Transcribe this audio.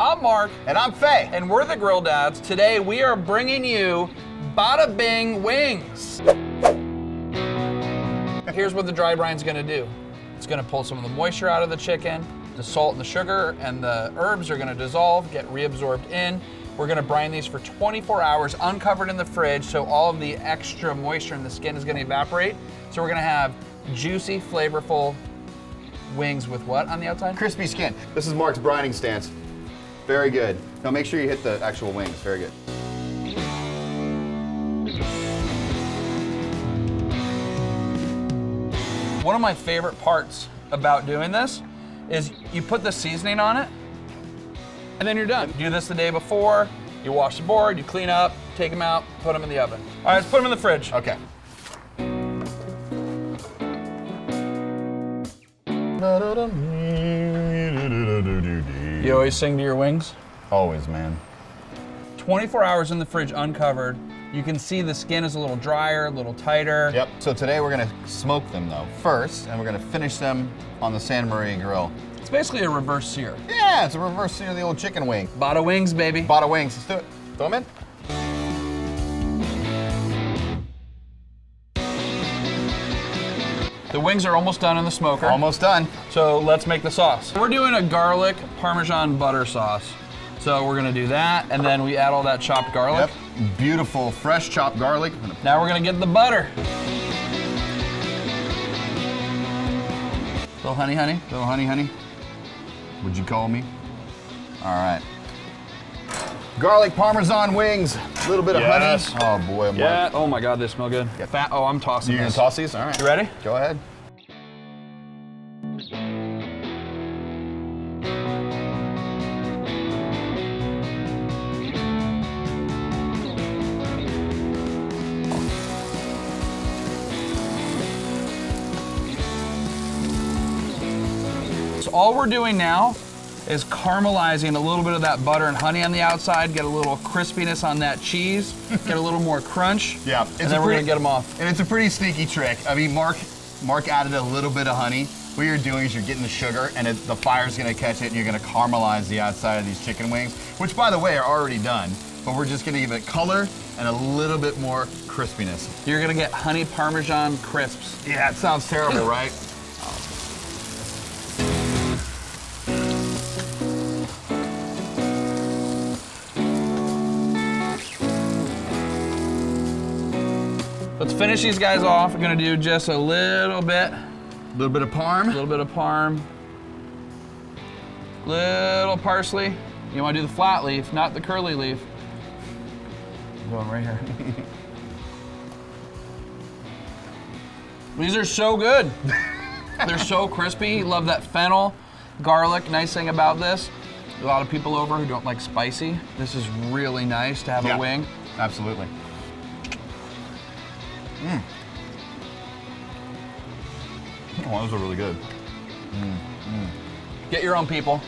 I'm Mark. And I'm Faye. And we're the Grill Dads. Today we are bringing you Bada Bing wings. Here's what the dry brine's gonna do. It's gonna pull some of the moisture out of the chicken. The salt and the sugar and the herbs are gonna dissolve, get reabsorbed in. We're gonna brine these for 24 hours uncovered in the fridge, so all of the extra moisture in the skin is gonna evaporate. So we're gonna have juicy, flavorful wings with what on the outside? Crispy skin. This is Mark's brining stance. Very good. Now make sure you hit the actual wings. Very good. One of my favorite parts about doing this is you put the seasoning on it, and then you're done. You do this the day before, you wash the board, you clean up, take them out, put them in the oven. All right, let's put them in the fridge. Okay. You always sing to your wings? Always, man. 24 hours in the fridge uncovered. You can see the skin is a little drier, a little tighter. Yep. So today we're gonna smoke them though first, and we're gonna finish them on the Santa Maria grill. It's basically a reverse sear. Yeah, it's a reverse sear of the old chicken wing. Bada wings, baby. Bada wings. Let's do it. Throw them in. The wings are almost done in the smoker. Almost done. So let's make the sauce. We're doing a garlic Parmesan butter sauce. So we're gonna do that, and then we add all that chopped garlic. Yep. Beautiful, fresh chopped garlic. Now we're gonna get the butter. Little honey, honey. Little honey, honey. Would you call me? All right. Garlic Parmesan wings. A little bit of honey. Oh boy, Mark. Yeah. Oh my God, they smell good. Fat. Oh, I'm tossing You gonna this. toss these? All right. You ready? Go ahead. So all we're doing now is caramelizing a little bit of that butter and honey on the outside, get a little crispiness on that cheese, get a little more crunch. Yeah. And then we're gonna get them off. And it's a pretty sneaky trick. I mean, Mark added a little bit of honey. What you're doing is you're getting the sugar, and the fire's gonna catch it, and you're gonna caramelize the outside of these chicken wings, which, by the way, are already done. But we're just gonna give it color and a little bit more crispiness. You're gonna get honey Parmesan crisps. Yeah, it sounds terrible, right? Let's finish these guys off. We're gonna do just a little bit. A little bit of parm. A little bit of parm. Little parsley. You wanna do the flat leaf, not the curly leaf. I'm going right here. These are so good. They're so crispy. Love that fennel, garlic. Nice thing about this, a lot of people over who don't like spicy. This is really nice to have a wing. Absolutely. Mm. Oh, those are really good. Get your own, people.